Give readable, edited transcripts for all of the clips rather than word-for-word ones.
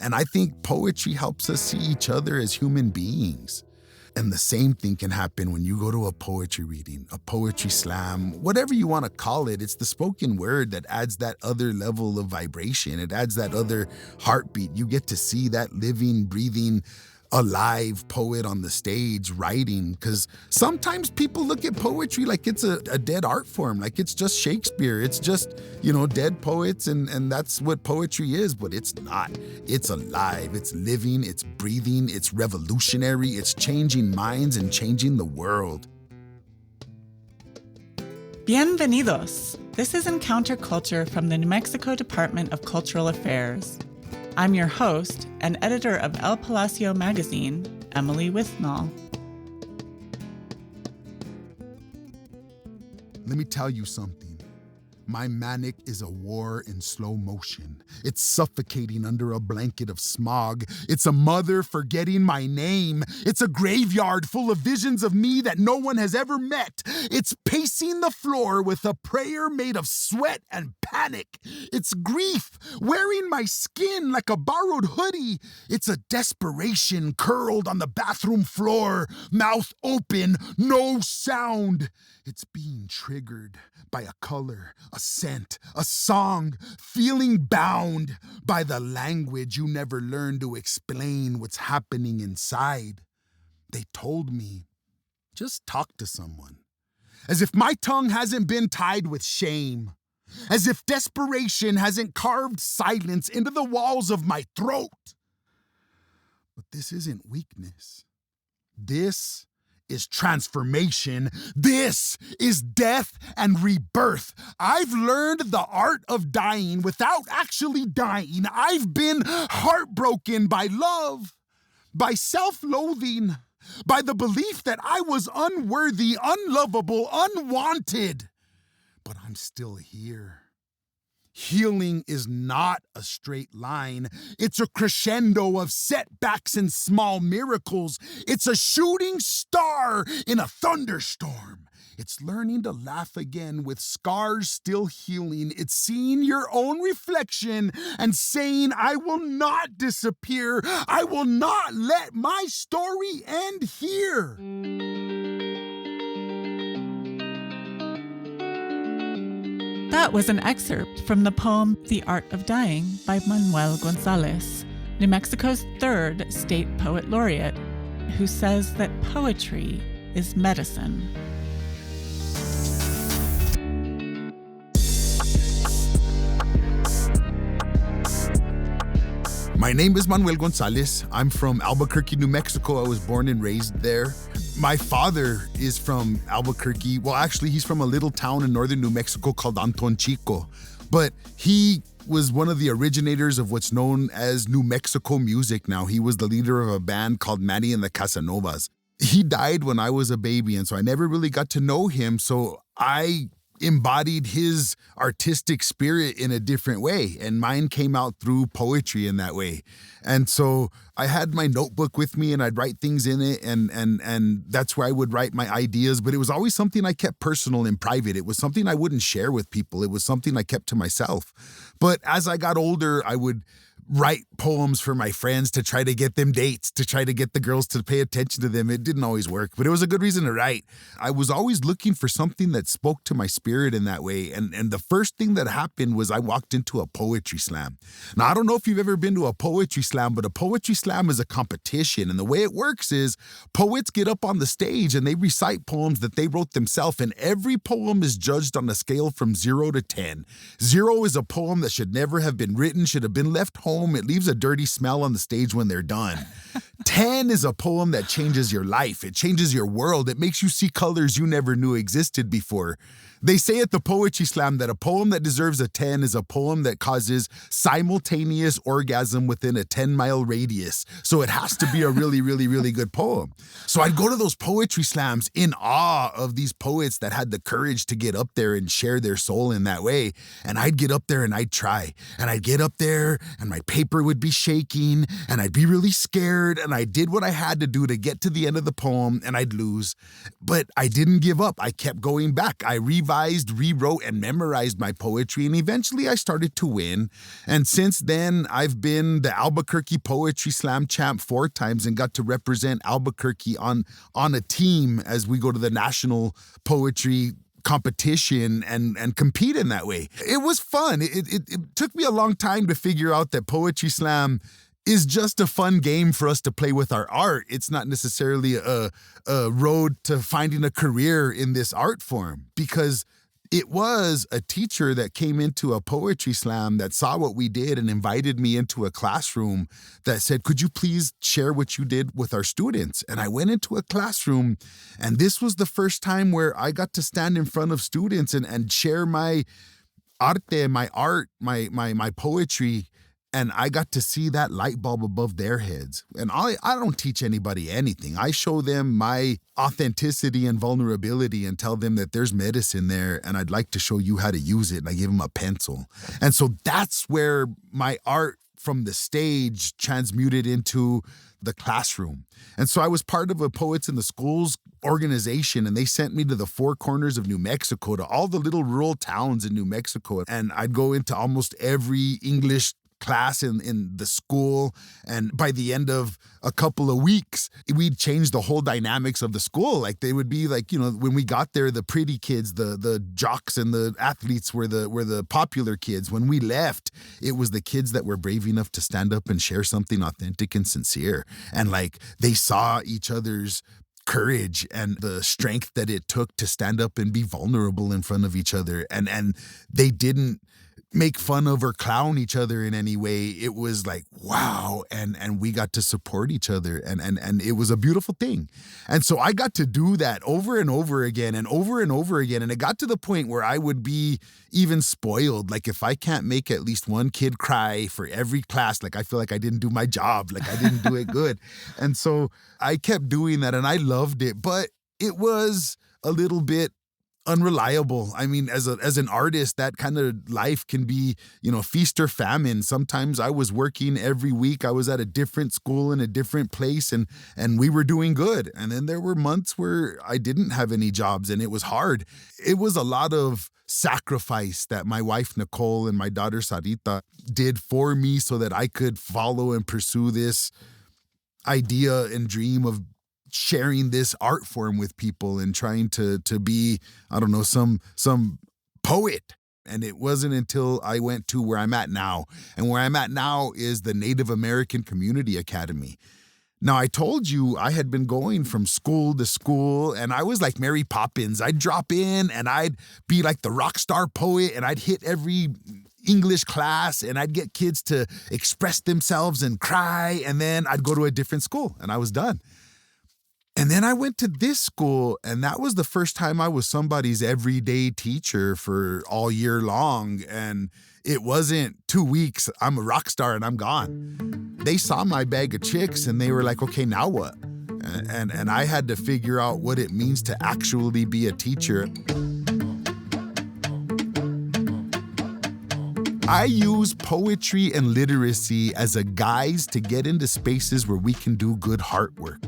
And I think poetry helps us see each other as human beings. And the same thing can happen when you go to a poetry reading, a poetry slam, whatever you want to call it. It's the spoken word that adds that other level of vibration. It adds that other heartbeat. You get to see that living, breathing, alive poet on the stage writing, because sometimes people look at poetry like it's a dead art form, like it's just Shakespeare, it's just, dead poets, and that's what poetry is, but it's not. It's alive, it's living, it's breathing, it's revolutionary, it's changing minds and changing the world. Bienvenidos! This is Encounter Culture from the New Mexico Department of Cultural Affairs. I'm your host and editor of El Palacio magazine, Emily Withnall. Let me tell you something. My manic is a war in slow motion. It's suffocating under a blanket of smog. It's a mother forgetting my name. It's a graveyard full of visions of me that no one has ever met. It's pacing the floor with a prayer made of sweat and panic. It's grief wearing my skin like a borrowed hoodie. It's a desperation curled on the bathroom floor, mouth open, no sound. It's being triggered by a color, a scent, a song, feeling bound by the language you never learned to explain what's happening inside. They told me, just talk to someone. As if my tongue hasn't been tied with shame. As if desperation hasn't carved silence into the walls of my throat. But this isn't weakness. This is transformation. This is death and rebirth. I've learned the art of dying without actually dying. I've been heartbroken by love, by self-loathing, by the belief that I was unworthy, unlovable, unwanted. But I'm still here. Healing is not a straight line. It's a crescendo of setbacks and small miracles. It's a shooting star in a thunderstorm. It's learning to laugh again with scars still healing. It's seeing your own reflection and saying, I will not disappear. I will not let my story end here. That was an excerpt from the poem The Art of Dying by Manuel González, New Mexico's third state poet laureate, who says that poetry is medicine. My name is Manuel González. I'm from Albuquerque, New Mexico. I was born and raised there. My father is from Albuquerque. Well, actually, he's from a little town in northern New Mexico called Anton Chico. But he was one of the originators of what's known as New Mexico music now. He was the leader of a band called Manny and the Casanovas. He died when I was a baby, and so I never really got to know him. So I embodied his artistic spirit in a different way, and mine came out through poetry in that way. And so I had my notebook with me and I'd write things in it, and that's where I would write my ideas, but it was always something I kept personal and private. It was something I wouldn't share with people. It was something I kept to myself. But as I got older, I would write poems for my friends to try to get them dates, to try to get the girls to pay attention to them. It didn't always work, but it was a good reason to write. I was always looking for something that spoke to my spirit in that way. And the first thing that happened was I walked into a poetry slam. Now, I don't know if you've ever been to a poetry slam, but a poetry slam is a competition. And the way it works is poets get up on the stage and they recite poems that they wrote themselves. And every poem is judged on a scale from 0 to 10. 0 is a poem that should never have been written, should have been left home. It leaves a dirty smell on the stage when they're done. 10 is a poem that changes your life. It changes your world. It makes you see colors you never knew existed before. They say at the Poetry Slam that a poem that deserves a 10 is a poem that causes simultaneous orgasm within a 10-mile radius. So it has to be a really, really, really good poem. So I'd go to those poetry slams in awe of these poets that had the courage to get up there and share their soul in that way. And I'd get up there and I'd try. And I'd get up there and my paper would be shaking and I'd be really scared. And I did what I had to do to get to the end of the poem and I'd lose. But I didn't give up. I kept going back. I revisited improvised, rewrote, and memorized my poetry, and eventually I started to win. And since then, I've been the Albuquerque Poetry Slam champ 4 times and got to represent Albuquerque on a team as we go to the national poetry competition and compete in that way. It was fun. It took me a long time to figure out that Poetry Slam is just a fun game for us to play with our art. It's not necessarily a road to finding a career in this art form, because it was a teacher that came into a poetry slam that saw what we did and invited me into a classroom that said, could you please share what you did with our students? And I went into a classroom, and this was the first time where I got to stand in front of students and share my arte, my art, my poetry. And I got to see that light bulb above their heads. And I don't teach anybody anything. I show them my authenticity and vulnerability and tell them that there's medicine there and I'd like to show you how to use it. And I give them a pencil. And so that's where my art from the stage transmuted into the classroom. And so I was part of a Poets in the Schools organization, and they sent me to the 4 corners of New Mexico, to all the little rural towns in New Mexico. And I'd go into almost every English class in the school, and by the end of a couple of weeks, we'd change the whole dynamics of the school. Like, they would be like, when we got there, the pretty kids, the jocks and the athletes were the popular kids. When we left, it was the kids that were brave enough to stand up and share something authentic and sincere. And like, they saw each other's courage and the strength that it took to stand up and be vulnerable in front of each other. And they didn't make fun of or clown each other in any way. It was like, wow. And we got to support each other. And it was a beautiful thing. And so I got to do that over and over again and over and over again. And it got to the point where I would be even spoiled. Like, if I can't make at least one kid cry for every class, like, I feel like I didn't do my job. Like, I didn't do it good. And so I kept doing that and I loved it, but it was a little bit unreliable. I mean, as an artist, that kind of life can be, feast or famine. Sometimes I was working every week. I was at a different school in a different place, and we were doing good. And then there were months where I didn't have any jobs and it was hard. It was a lot of sacrifice that my wife, Nicole, and my daughter, Sarita, did for me so that I could follow and pursue this idea and dream of sharing this art form with people and trying to be, I don't know, some poet. And it wasn't until I went to where I'm at now. And where I'm at now is the Native American Community Academy. Now, I told you I had been going from school to school, and I was like Mary Poppins. I'd drop in and I'd be like the rock star poet, and I'd hit every English class, and I'd get kids to express themselves and cry, and then I'd go to a different school and I was done. And then I went to this school, and that was the first time I was somebody's everyday teacher for all year long. And it wasn't 2 weeks, I'm a rock star and I'm gone. They saw my bag of chicks and they were like, okay, now what? And I had to figure out what it means to actually be a teacher. I use poetry and literacy as a guise to get into spaces where we can do good heart work.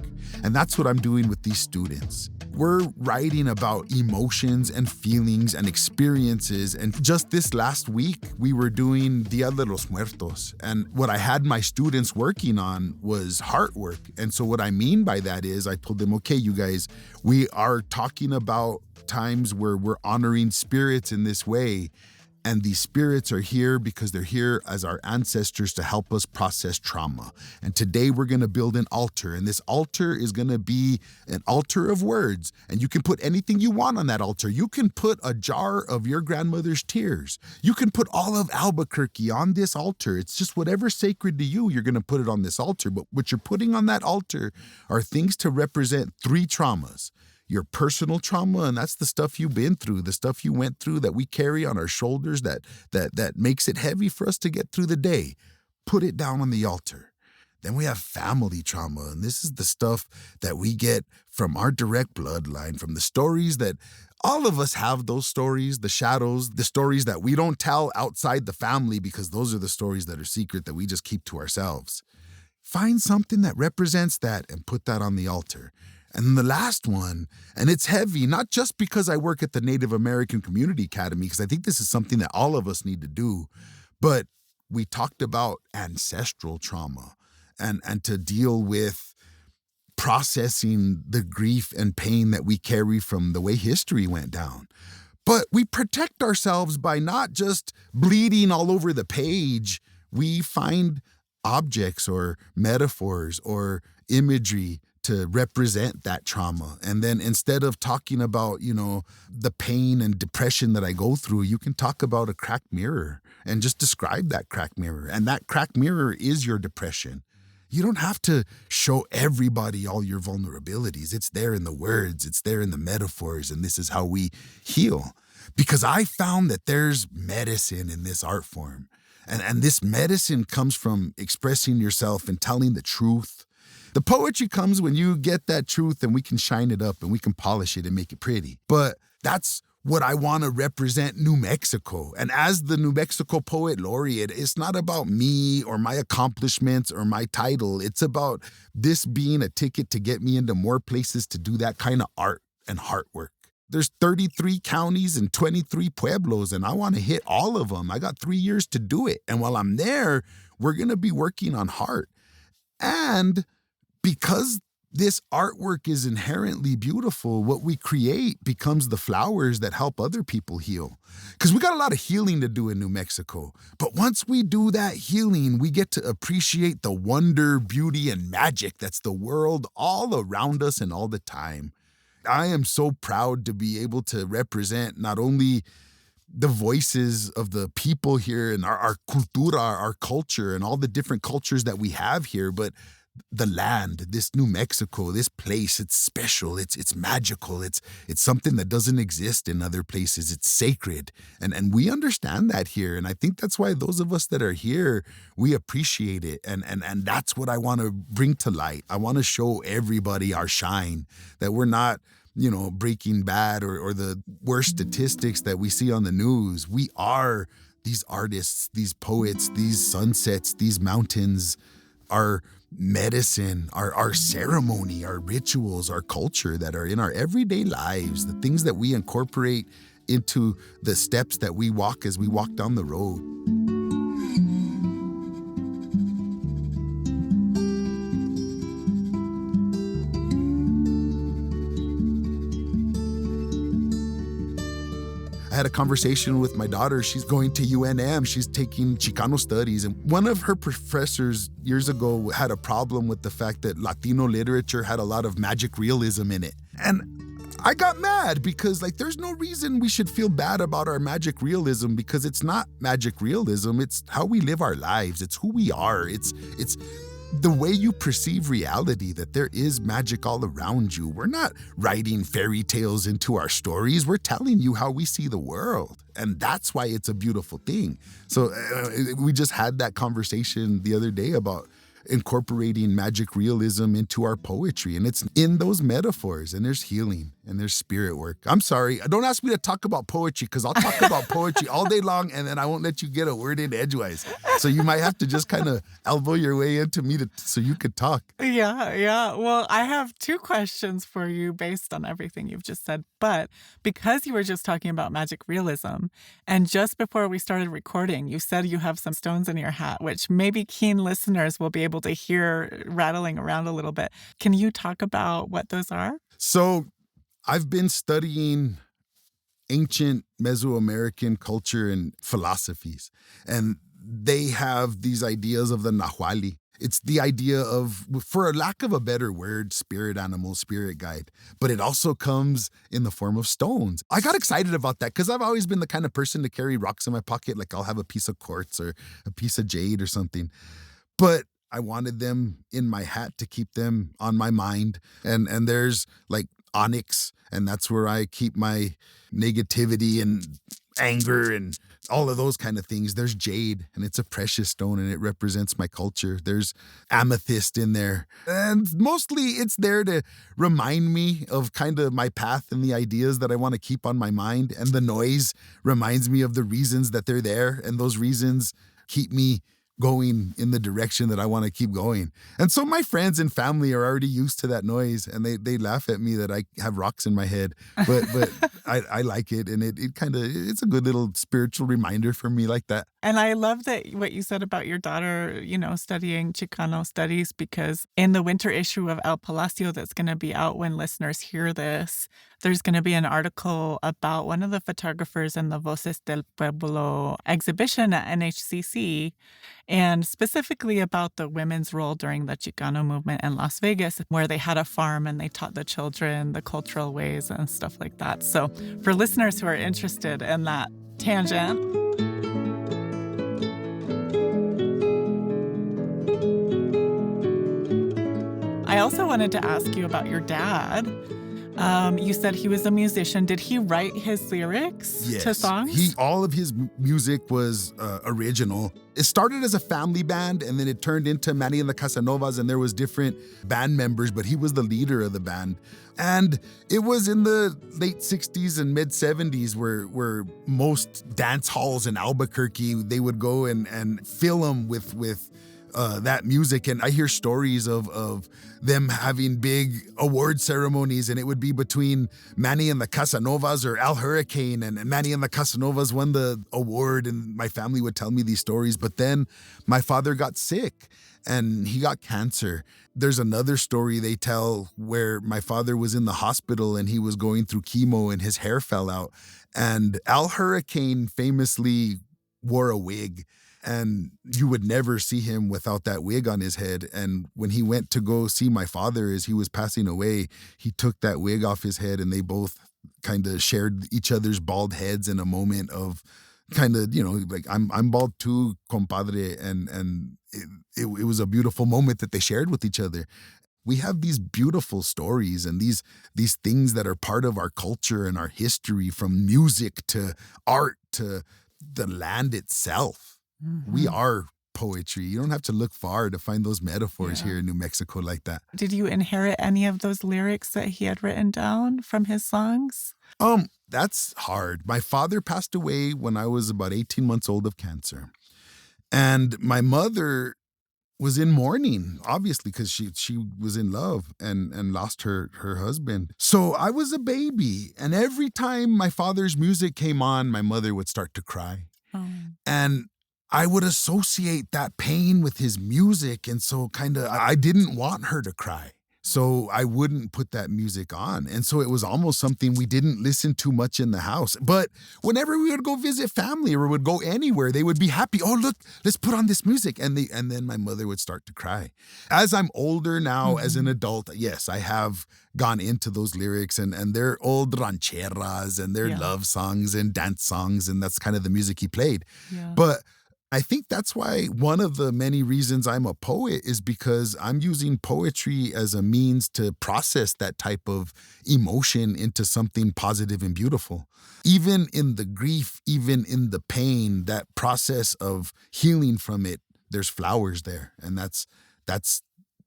And that's what I'm doing with these students. We're writing about emotions and feelings and experiences. And just this last week, we were doing Dia de los Muertos. And what I had my students working on was heart work. And so what I mean by that is I told them, okay, you guys, we are talking about times where we're honoring spirits in this way. And these spirits are here because they're here as our ancestors to help us process trauma. And today we're going to build an altar. And this altar is going to be an altar of words. And you can put anything you want on that altar. You can put a jar of your grandmother's tears. You can put all of Albuquerque on this altar. It's just whatever's sacred to you, you're going to put it on this altar. But what you're putting on that altar are things to represent 3 traumas. Your personal trauma, and that's the stuff you've been through, the stuff you went through that we carry on our shoulders that makes it heavy for us to get through the day. Put it down on the altar. Then we have family trauma, and this is the stuff that we get from our direct bloodline, from the stories that all of us have, those stories, the shadows, the stories that we don't tell outside the family because those are the stories that are secret that we just keep to ourselves. Find something that represents that and put that on the altar. And the last one, and it's heavy, not just because I work at the Native American Community Academy, because I think this is something that all of us need to do, but we talked about ancestral trauma and to deal with processing the grief and pain that we carry from the way history went down. But we protect ourselves by not just bleeding all over the page. We find objects or metaphors or imagery to represent that trauma. And then instead of talking about, the pain and depression that I go through, you can talk about a cracked mirror and just describe that cracked mirror. And that cracked mirror is your depression. You don't have to show everybody all your vulnerabilities. It's there in the words, it's there in the metaphors, and this is how we heal. Because I found that there's medicine in this art form. And this medicine comes from expressing yourself and telling the truth. The poetry comes when you get that truth and we can shine it up and we can polish it and make it pretty. But that's what I want to represent New Mexico. And as the New Mexico Poet Laureate, it's not about me or my accomplishments or my title. It's about this being a ticket to get me into more places to do that kind of art and heart work. There's 33 counties and 23 pueblos, and I want to hit all of them. I got 3 years to do it. And while I'm there, we're going to be working on heart. And because this artwork is inherently beautiful, what we create becomes the flowers that help other people heal. Because we got a lot of healing to do in New Mexico. But once we do that healing, we get to appreciate the wonder, beauty, and magic that's the world all around us and all the time. I am so proud to be able to represent not only the voices of the people here and our cultura, our culture, and all the different cultures that we have here, but the land, this New Mexico, this place, it's special, it's magical, it's something that doesn't exist in other places. It's sacred. And we understand that here. And I think that's why those of us that are here, we appreciate it. And that's what I want to bring to light. I want to show everybody our shine, that we're not, Breaking Bad or the worst statistics that we see on the news. We are these artists, these poets, these sunsets, these mountains, our medicine, our ceremony, our rituals, our culture that are in our everyday lives, the things that we incorporate into the steps that we walk as we walk down the road. I had a conversation with my daughter. She's going to UNM. She's taking Chicano studies. And one of her professors years ago had a problem with the fact that Latino literature had a lot of magic realism in it. And I got mad because there's no reason we should feel bad about our magic realism, because it's not magic realism. It's how we live our lives. It's who we are. It's the way you perceive reality, that there is magic all around you. We're not writing fairy tales into our stories. We're telling you how we see the world. And that's why it's a beautiful thing. So we just had that conversation the other day about incorporating magic realism into our poetry. And it's in those metaphors, and there's healing and there's spirit work. I'm sorry, don't ask me to talk about poetry, because I'll talk about poetry all day long and then I won't let you get a word in edgewise. So you might have to just kind of elbow your way into me so you could talk. Yeah. Well, I have 2 questions for you based on everything you've just said. But because you were just talking about magic realism, and just before we started recording, you said you have some stones in your hat, which maybe keen listeners will be able to hear rattling around a little bit. Can you talk about what those are? So I've been studying ancient Mesoamerican culture and philosophies, and they have these ideas of the Nahuali. It's the idea of, for a lack of a better word, spirit animal, spirit guide. But it also comes in the form of stones. I got excited about that because I've always been the kind of person to carry rocks in my pocket. I'll have a piece of quartz or a piece of jade or something. But I wanted them in my hat to keep them on my mind. And there's onyx, and that's where I keep my negativity and anger and all of those kind of things. There's jade, and it's a precious stone, and it represents my culture. There's amethyst in there. And mostly it's there to remind me of kind of my path and the ideas that I want to keep on my mind. And the noise reminds me of the reasons that they're there. And those reasons keep me going in the direction that I want to keep going. And so my friends and family are already used to that noise, and they laugh at me that I have rocks in my head. But I like it, and it kind of, it's a good little spiritual reminder for me like that. And I love that what you said about your daughter, studying Chicano studies, because in the winter issue of El Palacio that's going to be out when listeners hear this, there's going to be an article about one of the photographers in the Voces del Pueblo exhibition at NHCC, and specifically about the women's role during the Chicano movement in Las Vegas, where they had a farm and they taught the children the cultural ways and stuff like that. So for listeners who are interested in that tangent, I also wanted to ask you about your dad. You said he was a musician. Did he write his lyrics to songs? All of his music was original. It started as a family band, and then it turned into Manny and the Casanovas, and there was different band members, but he was the leader of the band. And it was in the late 60s and mid 70s where most dance halls in Albuquerque, they would go and fill them with that music. And I hear stories of them having big award ceremonies, and it would be between Manny and the Casanovas or Al Hurricane, and Manny and the Casanovas won the award, and my family would tell me these stories. But then my father got sick and he got cancer. There's another story they tell where my father was in the hospital and he was going through chemo and his hair fell out. And Al Hurricane famously wore a wig, and you would never see him without that wig on his head. And when he went to go see my father as he was passing away, he took that wig off his head, and they both kind of shared each other's bald heads in a moment of kind of, like, I'm bald too, compadre. And it was a beautiful moment that they shared with each other. We have these beautiful stories and these things that are part of our culture and our history, from music to art to the land itself. Mm-hmm. We are poetry. You don't have to look far to find those metaphors here in New Mexico like that. Did you inherit any of those lyrics that he had written down from his songs? That's hard. My father passed away when I was about 18 months old of cancer. And my mother was in mourning, obviously, because she was in love and lost her husband. So I was a baby. And every time my father's music came on, my mother would start to cry. Oh. And I would associate that pain with his music. And so I didn't want her to cry. So I wouldn't put that music on. And so it was almost something we didn't listen to much in the house. But whenever we would go visit family or would go anywhere, they would be happy. Oh, look, let's put on this music. And then my mother would start to cry. As I'm older now, as an adult, yes, I have gone into those lyrics, and they're old rancheras and they're love songs and dance songs. And that's kind of the music he played. Yeah. But I think that's why one of the many reasons I'm a poet is because I'm using poetry as a means to process that type of emotion into something positive and beautiful. Even in the grief, even in the pain, that process of healing from it, there's flowers there. And that's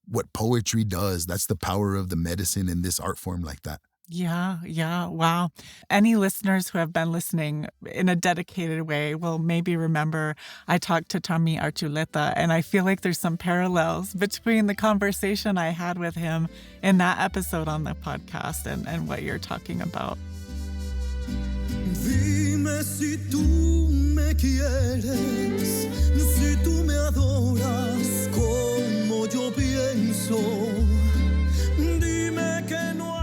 what poetry does. That's the power of the medicine in this art form like that. Yeah. Wow. Any listeners who have been listening in a dedicated way will maybe remember I talked to Tommy Archuleta, and I feel like there's some parallels between the conversation I had with him in that episode on the podcast and what you're talking about. Dime si tú me quieres, si tú me adoras como yo pienso. Dime que no.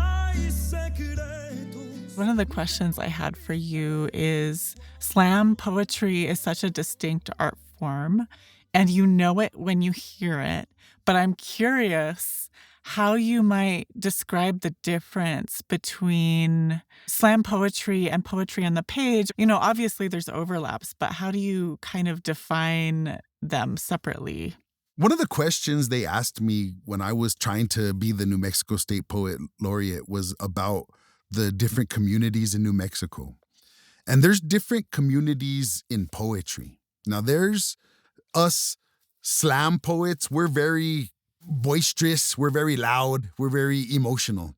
One of the questions I had for you is, slam poetry is such a distinct art form, and you know it when you hear it, but I'm curious how you might describe the difference between slam poetry and poetry on the page. Obviously there's overlaps, but how do you kind of define them separately? One of the questions they asked me when I was trying to be the New Mexico State Poet Laureate was about the different communities in New Mexico. And there's different communities in poetry. Now there's us slam poets. We're very boisterous. We're very loud. We're very emotional.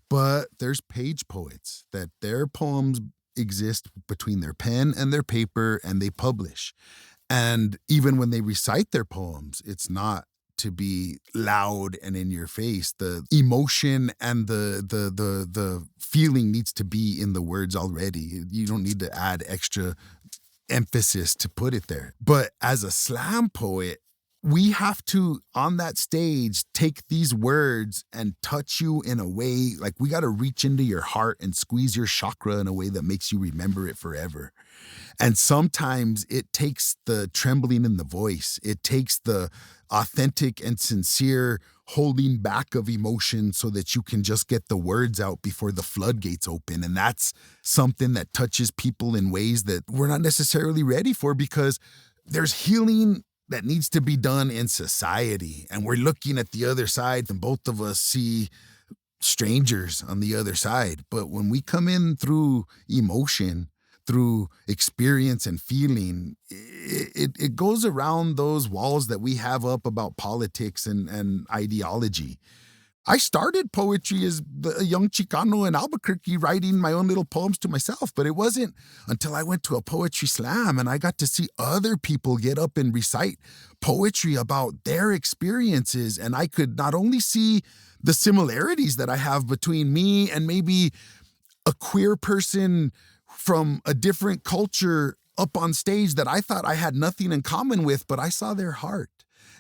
But there's page poets that their poems exist between their pen and their paper, and they publish. And even when they recite their poems, it's not to be loud and in your face. The emotion and the feeling needs to be in the words already. You don't need to add extra emphasis to put it there. But as a slam poet, we have to, on that stage, take these words and touch you in a way, like we got to reach into your heart and squeeze your chakra in a way that makes you remember it forever. And sometimes it takes the trembling in the voice. It takes the authentic and sincere holding back of emotion so that you can just get the words out before the floodgates open. And that's something that touches people in ways that we're not necessarily ready for, because there's healing that needs to be done in society. And we're looking at the other side, and both of us see strangers on the other side. But when we come in through emotion, through experience and feeling, it goes around those walls that we have up about politics and ideology. I started poetry as a young Chicano in Albuquerque, writing my own little poems to myself, but it wasn't until I went to a poetry slam and I got to see other people get up and recite poetry about their experiences, and I could not only see the similarities that I have between me and maybe a queer person from a different culture up on stage that I thought I had nothing in common with, but I saw their heart.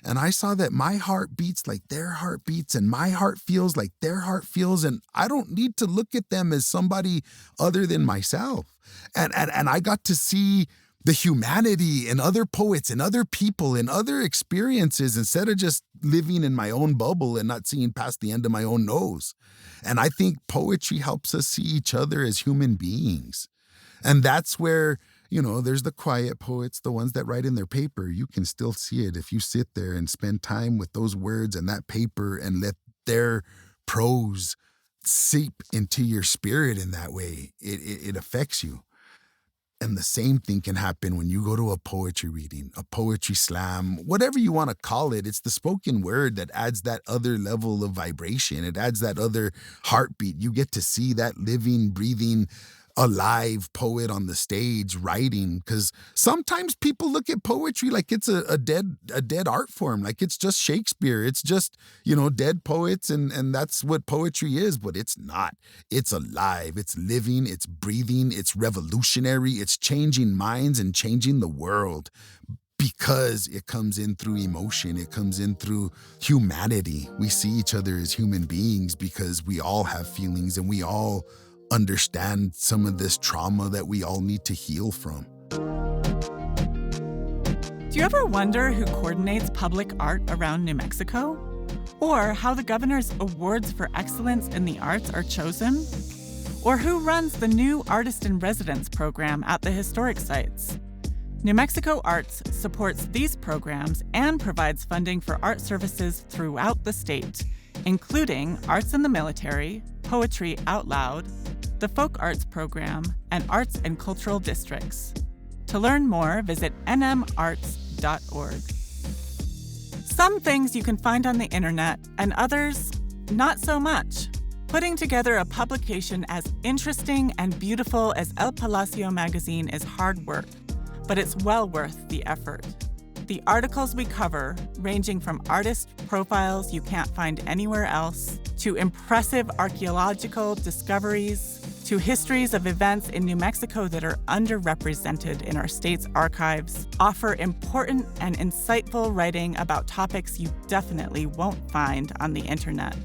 And I saw that my heart beats like their heart beats, and my heart feels like their heart feels. And I don't need to look at them as somebody other than myself. And I got to see the humanity in other poets and other people and other experiences, instead of just living in my own bubble and not seeing past the end of my own nose. And I think poetry helps us see each other as human beings. And that's where, there's the quiet poets, the ones that write in their paper. You can still see it if you sit there and spend time with those words and that paper and let their prose seep into your spirit in that way. It affects you. And the same thing can happen when you go to a poetry reading, a poetry slam, whatever you want to call it. It's the spoken word that adds that other level of vibration. It adds that other heartbeat. You get to see that living, breathing, alive poet on the stage writing, because sometimes people look at poetry like it's a dead art form, like it's just Shakespeare, it's just dead poets, and that's what poetry is. But it's not. It's alive, it's living, it's breathing, it's revolutionary, it's changing minds and changing the world, because it comes in through emotion, it comes in through humanity. We see each other as human beings because we all have feelings and we all understand some of this trauma that we all need to heal from. Do you ever wonder who coordinates public art around New Mexico? Or how the governor's awards for excellence in the arts are chosen? Or who runs the new Artist in Residence program at the historic sites? New Mexico Arts supports these programs and provides funding for art services throughout the state, including Arts in the Military, Poetry Out Loud, the Folk Arts Program, and Arts and Cultural Districts. To learn more, visit nmarts.org. Some things you can find on the internet, and others, not so much. Putting together a publication as interesting and beautiful as El Palacio magazine is hard work, but it's well worth the effort. The articles we cover, ranging from artist profiles you can't find anywhere else, to impressive archaeological discoveries, to histories of events in New Mexico that are underrepresented in our state's archives, offer important and insightful writing about topics you definitely won't find on the internet.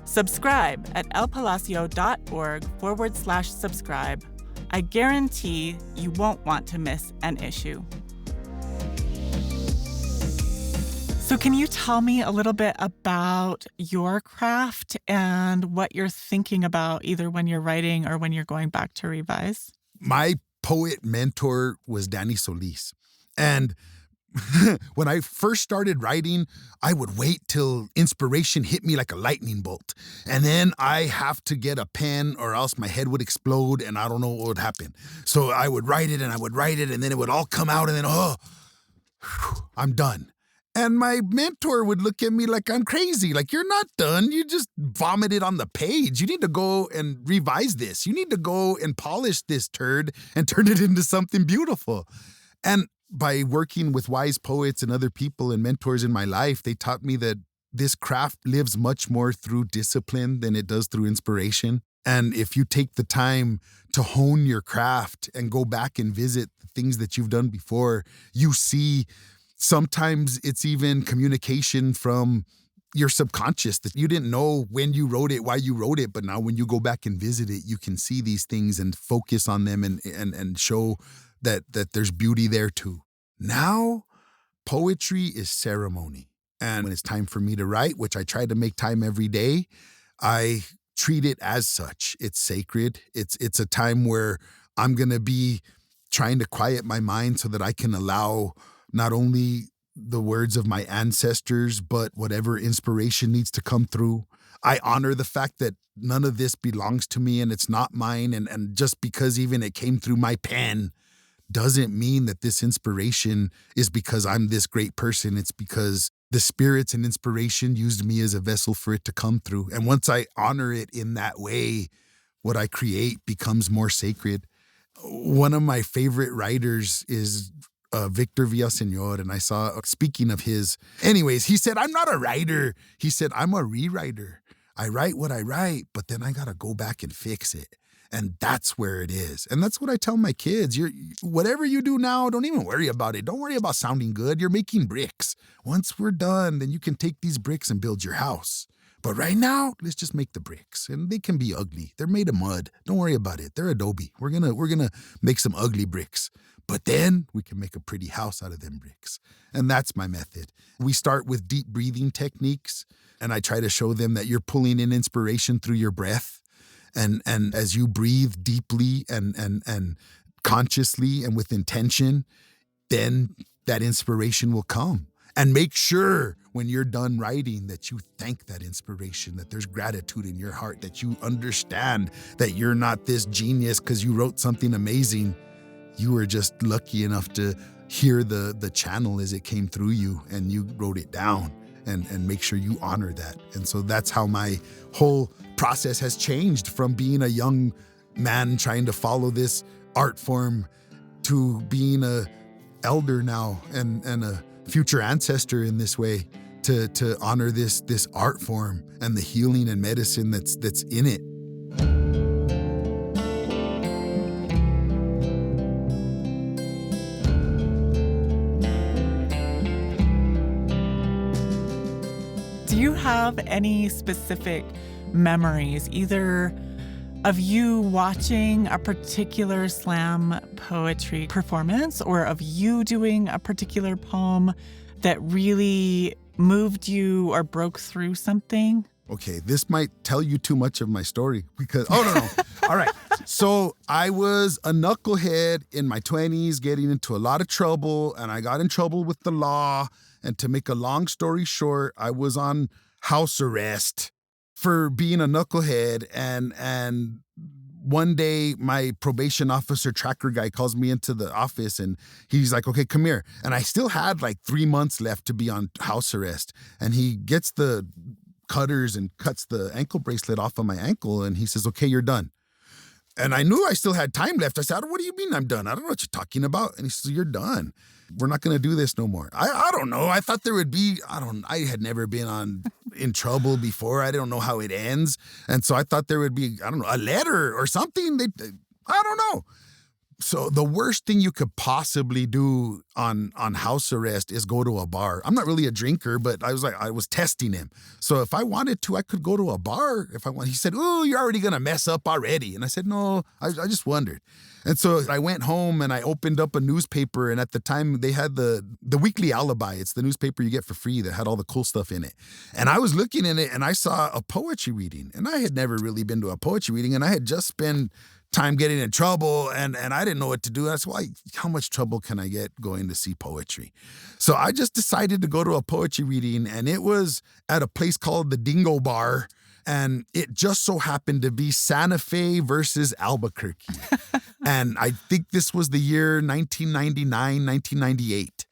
Subscribe at elpalacio.org/subscribe. I guarantee you won't want to miss an issue. So can you tell me a little bit about your craft and what you're thinking about either when you're writing or when you're going back to revise? My poet mentor was Danny Solis. And when I first started writing, I would wait till inspiration hit me like a lightning bolt. And then I have to get a pen or else my head would explode and I don't know what would happen. So I would write it and then it would all come out and then, I'm done. And my mentor would look at me like I'm crazy. Like, you're not done. You just vomited on the page. You need to go and revise this. You need to go and polish this turd and turn it into something beautiful. And by working with wise poets and other people and mentors in my life, they taught me that this craft lives much more through discipline than it does through inspiration. And if you take the time to hone your craft and go back and visit the things that you've done before, you see sometimes it's even communication from your subconscious that you didn't know when you wrote it, why you wrote it. But now when you go back and visit it, you can see these things and focus on them and show that there's beauty there too. Now, poetry is ceremony. And when it's time for me to write, which I try to make time every day, I treat it as such. It's sacred. It's a time where I'm going to be trying to quiet my mind so that I can allow not only the words of my ancestors, but whatever inspiration needs to come through. I honor the fact that none of this belongs to me and it's not mine. And just because even it came through my pen doesn't mean that this inspiration is because I'm this great person. It's because the spirits and inspiration used me as a vessel for it to come through. And once I honor it in that way, what I create becomes more sacred. One of my favorite writers is Victor Villaseñor, and I saw, speaking of his, anyways, he said, I'm not a writer. He said, I'm a rewriter. I write what I write, but then I got to go back and fix it. And that's where it is. And that's what I tell my kids. Whatever you do now, don't even worry about it. Don't worry about sounding good. You're making bricks. Once we're done, then you can take these bricks and build your house. But right now, let's just make the bricks. And they can be ugly. They're made of mud. Don't worry about it. They're adobe. We're gonna make some ugly bricks. But then we can make a pretty house out of them bricks. And that's my method. We start with deep breathing techniques. And I try to show them that you're pulling in inspiration through your breath. And as you breathe deeply and consciously and with intention, then that inspiration will come. And make sure when you're done writing that you thank that inspiration, that there's gratitude in your heart, that you understand that you're not this genius because you wrote something amazing. You were just lucky enough to hear the channel as it came through you and you wrote it down. And make sure you honor that. And so that's how my whole process has changed from being a young man trying to follow this art form to being a elder now and a future ancestor in this way to honor this art form and the healing and medicine that's in it. Do you have any specific memories, either of you watching a particular slam poetry performance or of you doing a particular poem that really moved you or broke through something? Okay, this might tell you too much of my story because, no. All right. So I was a knucklehead in my 20s, getting into a lot of trouble, and I got in trouble with the law. And to make a long story short, I was on house arrest for being a knucklehead. And one day, my probation officer tracker guy calls me into the office and he's like, okay, come here. And I still had like 3 months left to be on house arrest. And he gets the cutters and cuts the ankle bracelet off of my ankle. And he says, okay, you're done. And I knew I still had time left. I said, what do you mean I'm done? I don't know what you're talking about. And he says, you're done. We're not going to do this no more. I don't know. I thought there would be, I had never been in trouble before. I don't know how it ends. And so I thought there would be, a letter or something. I don't know. So the worst thing you could possibly do on house arrest is go to a bar. I'm not really a drinker, but I was testing him. So if I wanted to, I could go to a bar if I want. He said, oh, you're already going to mess up already. And I said, no, I just wondered. And so I went home and I opened up a newspaper. And at the time they had the Weekly Alibi. It's the newspaper you get for free that had all the cool stuff in it. And I was looking in it and I saw a poetry reading. And I had never really been to a poetry reading. And I had just spent time getting in trouble and I didn't know what to do. That's why, how much trouble can I get going to see poetry? So I just decided to go to a poetry reading, and it was at a place called the Dingo Bar. And it just so happened to be Santa Fe versus Albuquerque. And I think this was the year 1999, 1998.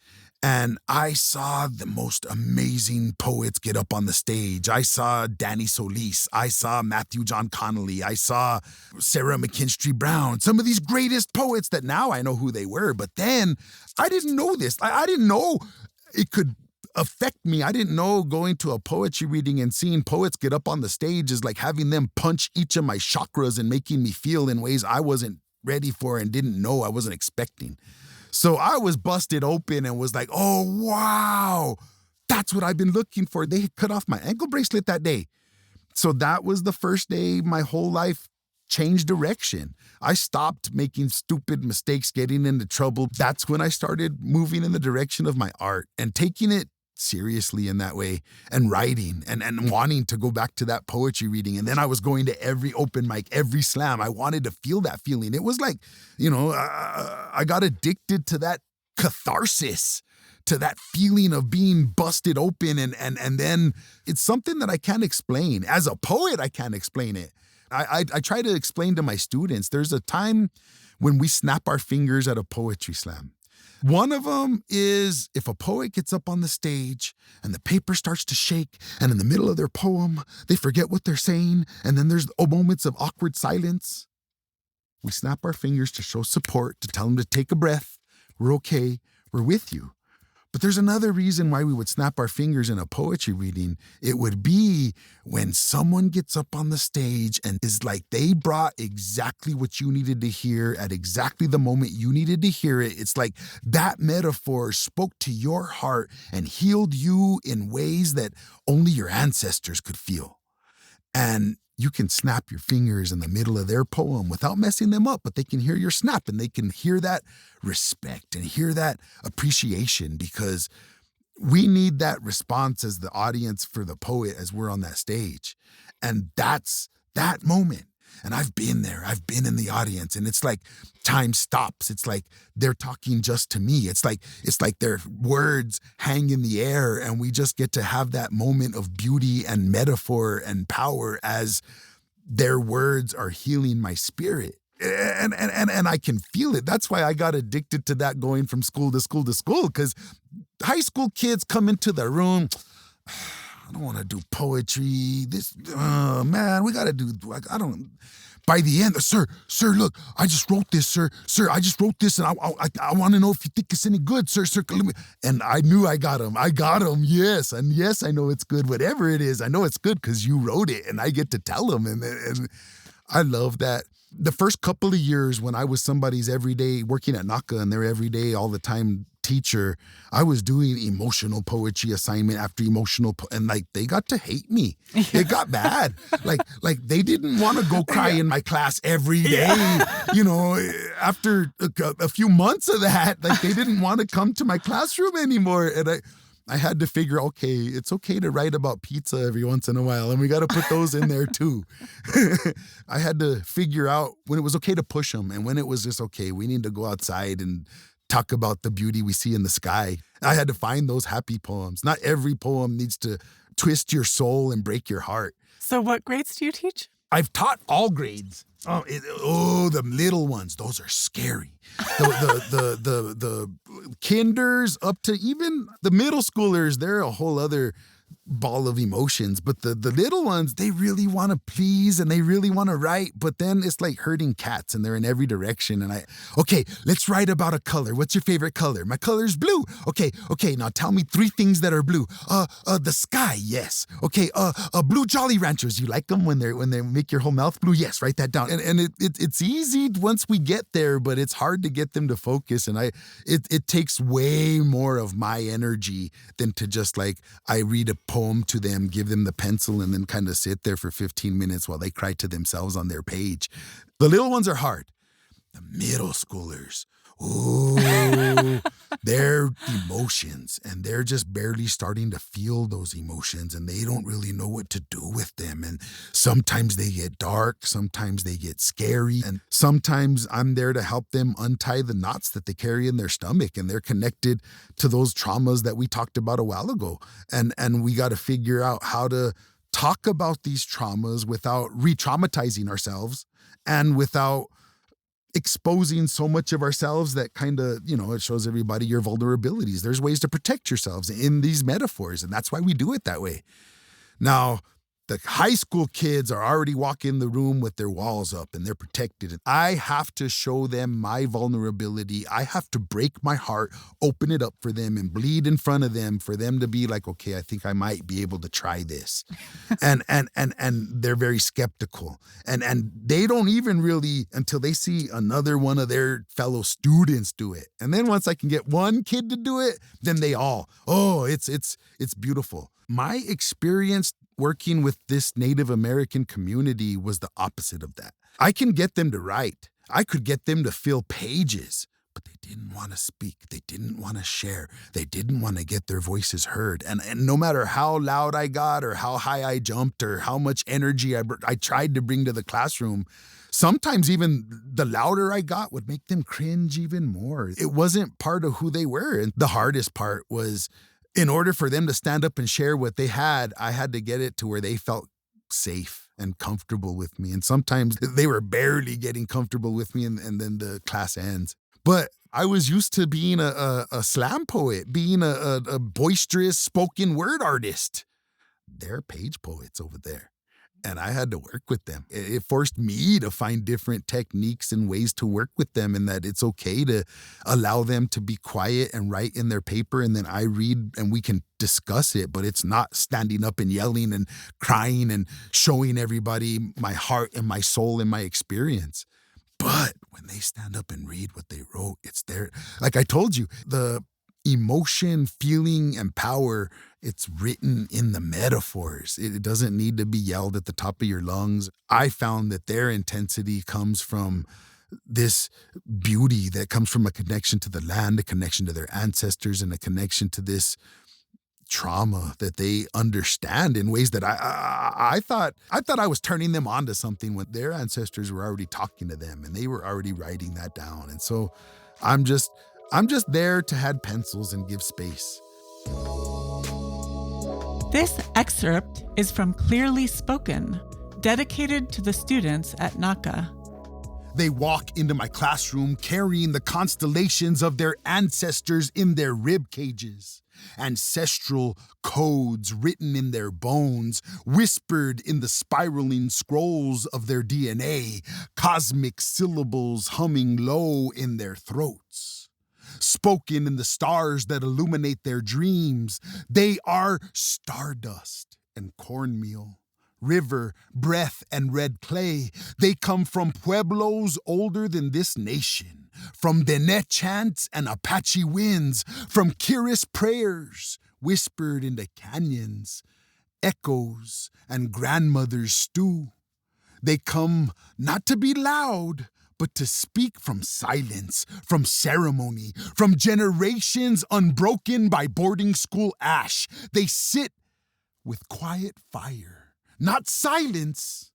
And I saw the most amazing poets get up on the stage. I saw Danny Solis. I saw Matthew John Connolly. I saw Sarah McKinstry Brown. Some of these greatest poets that now I know who they were. But then I didn't know this. I didn't know it could affect me. I didn't know going to a poetry reading and seeing poets get up on the stage is like having them punch each of my chakras and making me feel in ways I wasn't ready for and didn't know I wasn't expecting. So I was busted open and was like, oh, wow, that's what I've been looking for. They cut off my ankle bracelet that day. So that was the first day my whole life changed direction. I stopped making stupid mistakes, getting into trouble. That's when I started moving in the direction of my art and taking it seriously in that way and writing and wanting to go back to that poetry reading. And then I was going to every open mic, every slam. I wanted to feel that feeling. It was like, I got addicted to that catharsis, to that feeling of being busted open. And then it's something that I can't explain. As a poet, I can't explain it. I try to explain to my students, there's a time when we snap our fingers at a poetry slam. One of them is if a poet gets up on the stage and the paper starts to shake and in the middle of their poem, they forget what they're saying and then there's moments of awkward silence. We snap our fingers to show support, to tell them to take a breath. We're okay. We're with you. But there's another reason why we would snap our fingers in a poetry reading. It would be when someone gets up on the stage and is like they brought exactly what you needed to hear at exactly the moment you needed to hear it. It's like that metaphor spoke to your heart and healed you in ways that only your ancestors could feel. And you can snap your fingers in the middle of their poem without messing them up, but they can hear your snap and they can hear that respect and hear that appreciation because we need that response as the audience for the poet as we're on that stage. And that's that moment. And I've been there. I've been in the audience and it's like time stops. It's like they're talking just to me. It's like their words hang in the air and we just get to have that moment of beauty and metaphor and power as their words are healing my spirit. And I can feel it. That's why I got addicted to that going from school to school to school because high school kids come into the room. I don't want to do poetry. Man, we got to do, by the end, sir, look, I just wrote this, sir, I just wrote this and I want to know if you think it's any good, sir, and I knew I got him, yes, and yes, I know it's good, whatever it is, I know it's good because you wrote it and I get to tell them, and I love that. The first couple of years when I was somebody's everyday, working at NACA and their everyday, all the time teacher, I was doing emotional poetry assignment after emotional, and like they got to hate me. It got bad. Like they didn't want to go cry in my class every day. After a few months of that, like they didn't want to come to my classroom anymore. And I had to figure, okay, it's okay to write about pizza every once in a while, and we got to put those in there too. I had to figure out when it was okay to push them and when it was just, okay, we need to go outside and talk about the beauty we see in the sky. I had to find those happy poems. Not every poem needs to twist your soul and break your heart. So what grades do you teach? I've taught all grades. The little ones, those are scary. The kinders up to even the middle schoolers, they're a whole other ball of emotions. But the little ones, they really want to please and they really want to write, but then it's like herding cats and they're in every direction. And okay, let's write about a color. What's your favorite color? My color's blue. Okay, now tell me 3 things that are blue. The sky, yes. Okay, blue Jolly Ranchers. You like them when they make your whole mouth blue? Yes, write that down. And it's easy once we get there, but it's hard to get them to focus. And it takes way more of my energy than to just I read a poem to them, give them the pencil, and then kind of sit there for 15 minutes while they cry to themselves on their page. The little ones are hard. The middle schoolers, they're emotions, and they're just barely starting to feel those emotions, and they don't really know what to do with them. And sometimes they get dark, sometimes they get scary, and sometimes I'm there to help them untie the knots that they carry in their stomach, and they're connected to those traumas that we talked about a while ago. And we got to figure out how to talk about these traumas without re-traumatizing ourselves and without exposing so much of ourselves that kind of, it shows everybody your vulnerabilities. There's ways to protect yourselves in these metaphors, and that's why we do it that way. Now, the high school kids are already walking the room with their walls up and they're protected. And I have to show them my vulnerability. I have to break my heart, open it up for them and bleed in front of them for them to be like, okay, I think I might be able to try this. and they're very skeptical. And they don't even really, until they see another one of their fellow students do it. And then once I can get one kid to do it, then they all, it's beautiful. My experience working with this Native American community was the opposite of that. I can get them to write. I could get them to fill pages, but they didn't want to speak. They didn't want to share. They didn't want to get their voices heard. And no matter how loud I got or how high I jumped or how much energy I tried to bring to the classroom, sometimes even the louder I got would make them cringe even more. It wasn't part of who they were. And the hardest part was, in order for them to stand up and share what they had, I had to get it to where they felt safe and comfortable with me. And sometimes they were barely getting comfortable with me, and then the class ends. But I was used to being a slam poet, being a boisterous spoken word artist. They're page poets over there. And I had to work with them. It forced me to find different techniques and ways to work with them, and that it's okay to allow them to be quiet and write in their paper, and then I read and we can discuss it, but it's not standing up and yelling and crying and showing everybody my heart and my soul and my experience. But when they stand up and read what they wrote, it's there. Like I told you, the emotion, feeling, and power, it's written in the metaphors. It doesn't need to be yelled at the top of your lungs. I found that their intensity comes from this beauty that comes from a connection to the land, a connection to their ancestors, and a connection to this trauma that they understand in ways that I thought I was turning them on to something when their ancestors were already talking to them and they were already writing that down. And so I'm just there to add pencils and give space. This excerpt is from Clearly Spoken, dedicated to the students at NACA. They walk into my classroom carrying the constellations of their ancestors in their rib cages, ancestral codes written in their bones, whispered in the spiraling scrolls of their DNA, cosmic syllables humming low in their throats. Spoken in the stars that illuminate their dreams, they are stardust and cornmeal, river, breath, and red clay. They come from pueblos older than this nation, from Dene chants and Apache winds, from Kiris prayers whispered into canyons, echoes, and grandmother's stew. They come not to be loud, but to speak from silence, from ceremony, from generations unbroken by boarding school ash. They sit with quiet fire, not silence,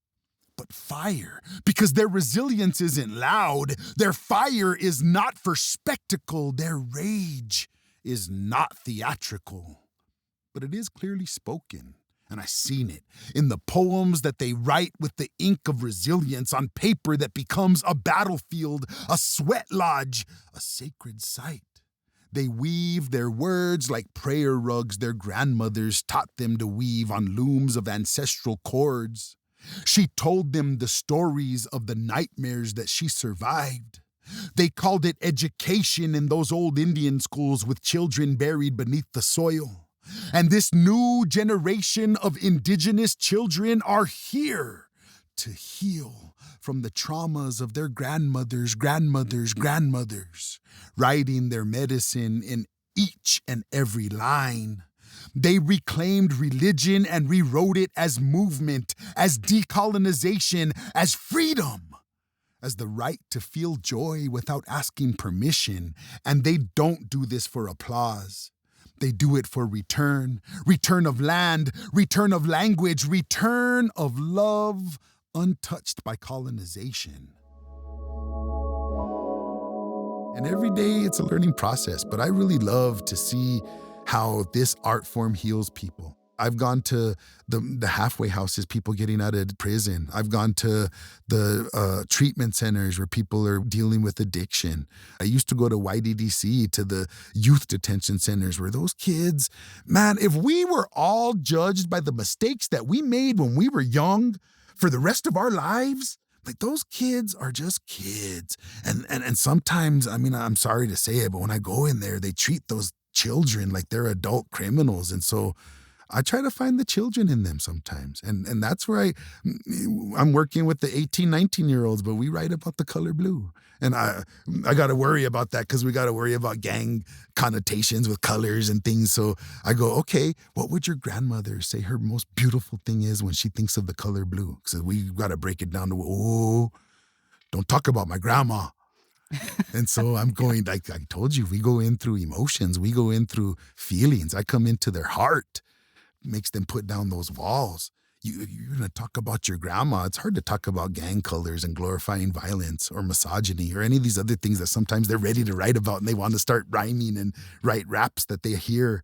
but fire, because their resilience isn't loud. Their fire is not for spectacle. Their rage is not theatrical, but it is clearly spoken. And I've seen it in the poems that they write with the ink of resilience on paper that becomes a battlefield, a sweat lodge, a sacred site. They weave their words like prayer rugs their grandmothers taught them to weave on looms of ancestral cords. She told them the stories of the nightmares that she survived. They called it education in those old Indian schools with children buried beneath the soil. And this new generation of indigenous children are here to heal from the traumas of their grandmothers, writing their medicine in each and every line. They reclaimed religion and rewrote it as movement, as decolonization, as freedom, as the right to feel joy without asking permission. And they don't do this for applause. They do it for return of land, return of language, return of love untouched by colonization. And every day it's a learning process, but I really love to see how this art form heals people. I've gone to the halfway houses, people getting out of prison. I've gone to the treatment centers where people are dealing with addiction. I used to go to YDDC, to the youth detention centers where those kids, man, if we were all judged by the mistakes that we made when we were young for the rest of our lives, like those kids are just kids. And sometimes, I mean, I'm sorry to say it, but when I go in there, they treat those children like they're adult criminals. And so I try to find the children in them sometimes. And that's where I'm working with the 18, 19-year-olds, but we write about the color blue. And I got to worry about that because we got to worry about gang connotations with colors and things. So I go, okay, what would your grandmother say her most beautiful thing is when she thinks of the color blue? So we got to break it down to, don't talk about my grandma. And so I'm going, like I told you, we go in through emotions. We go in through feelings. I come into their heart, makes them put down those walls. You're going to talk about your grandma. It's hard to talk about gang colors and glorifying violence or misogyny or any of these other things that sometimes they're ready to write about and they want to start rhyming and write raps that they hear.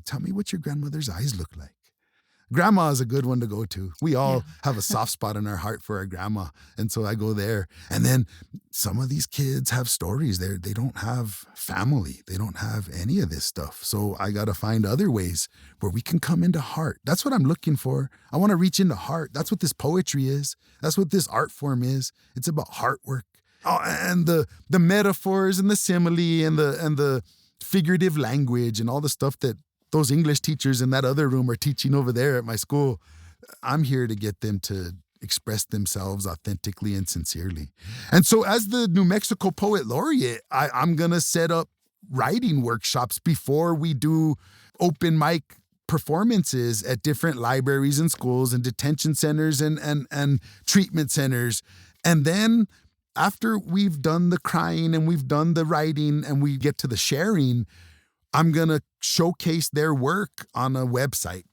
Tell me what your grandmother's eyes look like. Grandma is a good one to go to. We all have a soft spot in our heart for our grandma. And so I go there. And then some of these kids have stories. They don't have family. They don't have any of this stuff. So I got to find other ways where we can come into heart. That's what I'm looking for. I want to reach into heart. That's what this poetry is. That's what this art form is. It's about heart work. Oh, and the metaphors and the simile and the figurative language and all the stuff that those English teachers in that other room are teaching over there at my school. I'm here to get them to express themselves authentically and sincerely. And so as the New Mexico Poet Laureate, I'm going to set up writing workshops before we do open mic performances at different libraries and schools and detention centers and treatment centers. And then after we've done the crying and we've done the writing and we get to the sharing, I'm going to showcase their work on a website.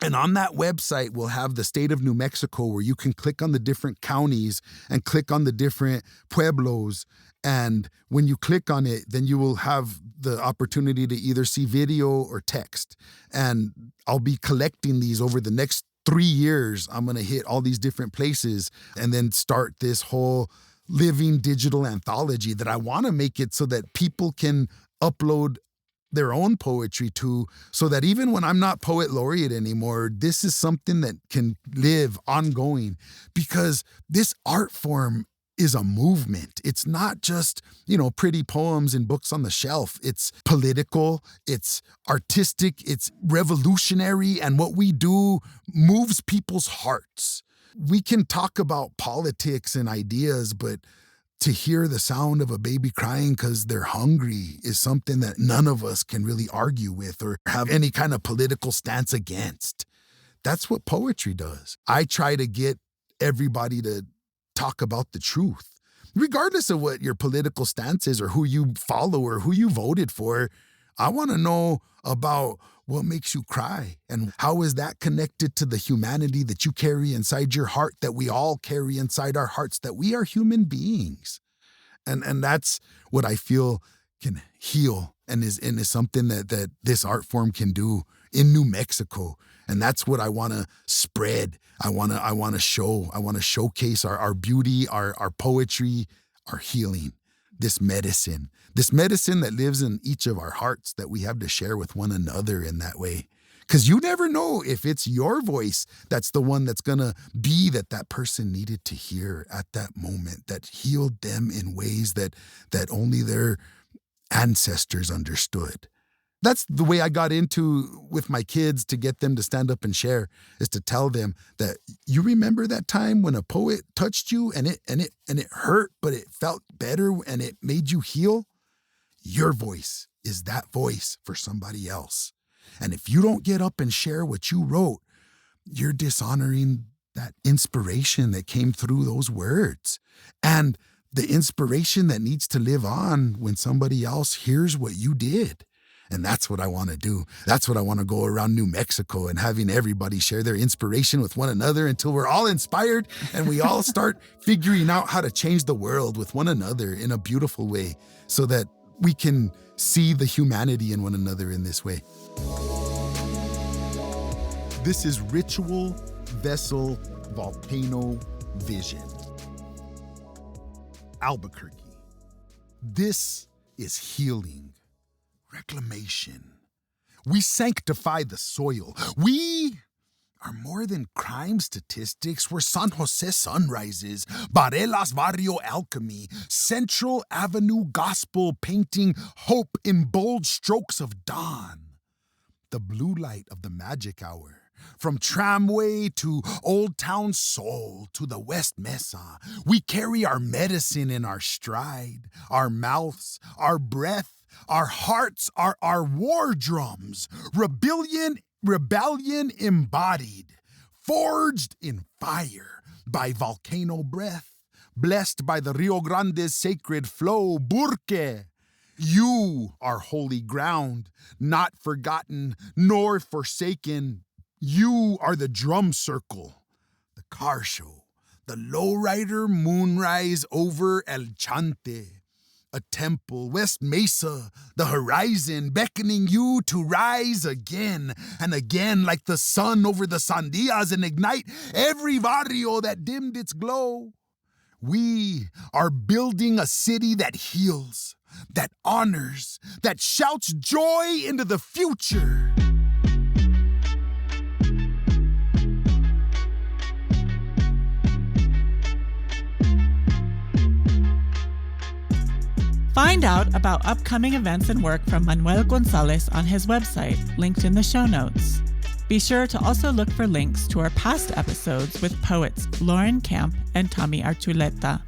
And on that website, we'll have the state of New Mexico where you can click on the different counties and click on the different pueblos. And when you click on it, then you will have the opportunity to either see video or text. And I'll be collecting these over the next 3 years. I'm going to hit all these different places and then start this whole living digital anthology that I want to make it so that people can upload their own poetry to, so that even when I'm not Poet Laureate anymore, this is something that can live ongoing, because this art form is a movement. It's not just, pretty poems and books on the shelf. It's political, it's artistic, it's revolutionary, and what we do moves people's hearts. We can talk about politics and ideas, but to hear the sound of a baby crying because they're hungry is something that none of us can really argue with or have any kind of political stance against. That's what poetry does. I try to get everybody to talk about the truth, regardless of what your political stance is or who you follow or who you voted for. I want to know about what makes you cry and how is that connected to the humanity that you carry inside your heart, that we all carry inside our hearts, that we are human beings. And that's what I feel can heal and is something that this art form can do in New Mexico. And that's what I want to spread. I want to show. I want to showcase our beauty, our poetry, our healing, this medicine that lives in each of our hearts that we have to share with one another in that way. Because you never know if it's your voice that's the one that's going to be that person needed to hear at that moment, that healed them in ways that only their ancestors understood. That's the way I got into with my kids to get them to stand up and share, is to tell them that you remember that time when a poet touched you and it hurt, but it felt better and it made you heal. Your voice is that voice for somebody else. And if you don't get up and share what you wrote, you're dishonoring that inspiration that came through those words. And the inspiration that needs to live on when somebody else hears what you did. And that's what I want to do. That's what I want to go around New Mexico and having everybody share their inspiration with one another until we're all inspired and we all start figuring out how to change the world with one another in a beautiful way, so that we can see the humanity in one another in this way. This is Ritual Vessel Volcano Vision. Albuquerque. This is healing, reclamation. We sanctify the soil. We are more than crime statistics. We're San Jose sunrises, Barelas Barrio alchemy, Central Avenue gospel painting hope in bold strokes of dawn. The blue light of the magic hour. From Tramway to Old Town Soul to the West Mesa, we carry our medicine in our stride, our mouths, our breath, our hearts are our war drums, rebellion embodied, forged in fire by volcano breath, blessed by the Rio Grande's sacred flow, Burque. You are holy ground, not forgotten nor forsaken. You are the drum circle, the car show, the lowrider moonrise over El Chante, a temple, West Mesa, the horizon beckoning you to rise again and again like the sun over the sandias and ignite every barrio that dimmed its glow. We are building a city that heals, that honors, that shouts joy into the future. Find out about upcoming events and work from Manuel González on his website, linked in the show notes. Be sure to also look for links to our past episodes with poets Lauren Camp and Tommy Archuleta.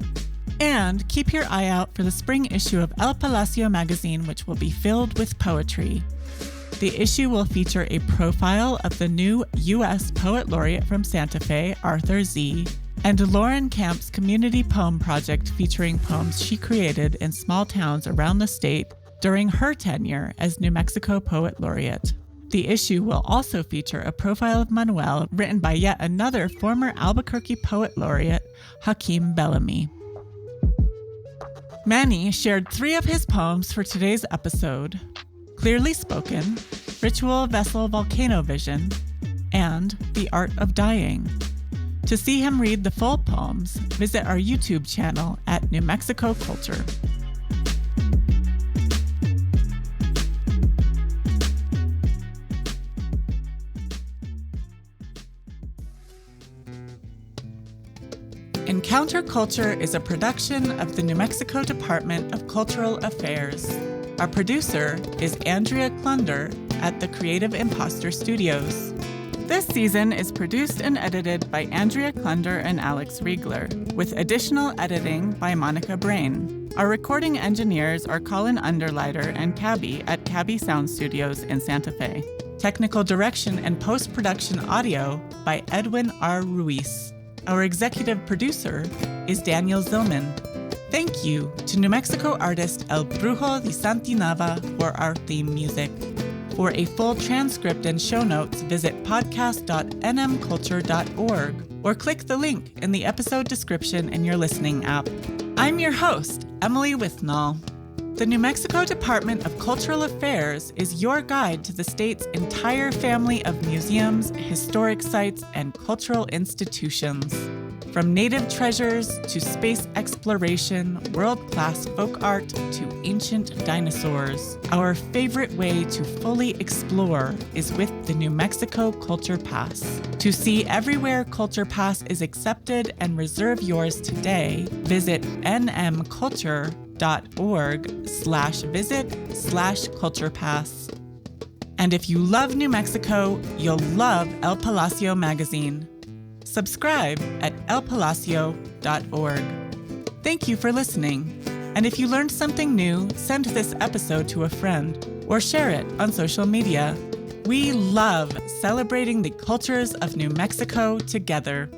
And keep your eye out for the spring issue of El Palacio magazine, which will be filled with poetry. The issue will feature a profile of the new U.S. Poet Laureate from Santa Fe, Arthur Z., and Lauren Camp's community poem project featuring poems she created in small towns around the state during her tenure as New Mexico Poet Laureate. The issue will also feature a profile of Manuel written by yet another former Albuquerque Poet Laureate, Hakeem Bellamy. Manny shared 3 of his poems for today's episode: Clearly Spoken, Ritual Vessel Volcano Vision, and The Art of Dying. To see him read the full poems, visit our YouTube channel at New Mexico Culture. Encounter Culture is a production of the New Mexico Department of Cultural Affairs. Our producer is Andrea Klunder at the Creative Imposter Studios. This season is produced and edited by Andrea Klunder and Alex Riegler, with additional editing by Monica Brain. Our recording engineers are Colin Underleiter and Cabby at Cabby Sound Studios in Santa Fe. Technical direction and post-production audio by Edwin R. Ruiz. Our executive producer is Daniel Zillman. Thank you to New Mexico artist El Brujo de Santinava for our theme music. For a full transcript and show notes, visit podcast.nmculture.org or click the link in the episode description in your listening app. I'm your host, Emily Withnall. The New Mexico Department of Cultural Affairs is your guide to the state's entire family of museums, historic sites, and cultural institutions. From native treasures to space exploration, world-class folk art to ancient dinosaurs, our favorite way to fully explore is with the New Mexico Culture Pass. To see everywhere Culture Pass is accepted and reserve yours today, visit nmculture.org/visit/culturepass. And if you love New Mexico, you'll love El Palacio magazine. Subscribe at elpalacio.org. Thank you for listening. And if you learned something new, send this episode to a friend or share it on social media. We love celebrating the cultures of New Mexico together.